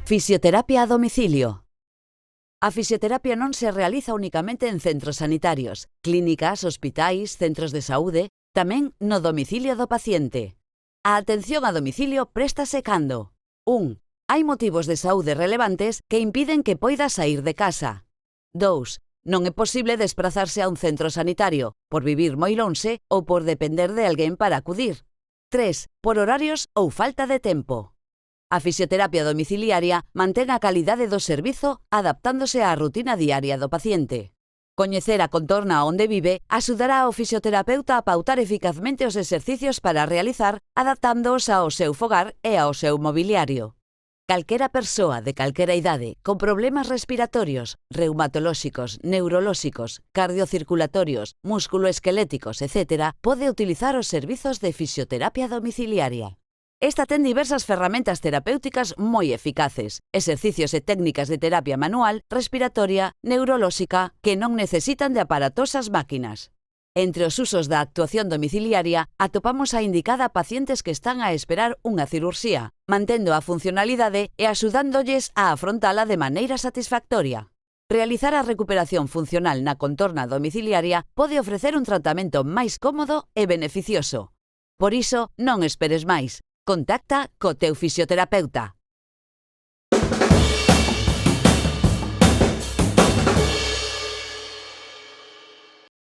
Fisioterapia a domicilio. A fisioterapia non se realiza únicamente en centros sanitarios, clínicas, hospitais, centros de saúde, tamén no domicilio do paciente. A atención a domicilio préstase cando 1. Hai motivos de saúde relevantes que impiden que poida sair de casa. 2. Non é posible desprazarse a un centro sanitario, por vivir moi lonxe ou por depender de alguén para acudir. 3. Por horarios ou falta de tempo. A fisioterapia domiciliaria mantén a calidade do servizo adaptándose á rutina diaria do paciente. Coñecer a contorna onde vive axudará ao fisioterapeuta a pautar eficazmente os exercicios para realizar adaptándoos ao seu fogar e ao seu mobiliario. Calquera persoa de calquera idade con problemas respiratorios, reumatolóxicos, neurolóxicos, cardiocirculatorios, músculoesqueléticos, etc., pode utilizar os servizos de fisioterapia domiciliaria. Esta ten diversas ferramentas terapéuticas moi eficaces, exercicios e técnicas de terapia manual, respiratoria, neurolóxica, que non necesitan de aparatosas máquinas. Entre os usos da actuación domiciliaria, atopamos a indicada a pacientes que están a esperar unha cirurxía, mantendo a funcionalidade e axudándolles a afrontala de maneira satisfactoria. Realizar a recuperación funcional na contorna domiciliaria pode ofrecer un tratamento máis cómodo e beneficioso. Por iso, non esperes máis. Contacta co teu fisioterapeuta.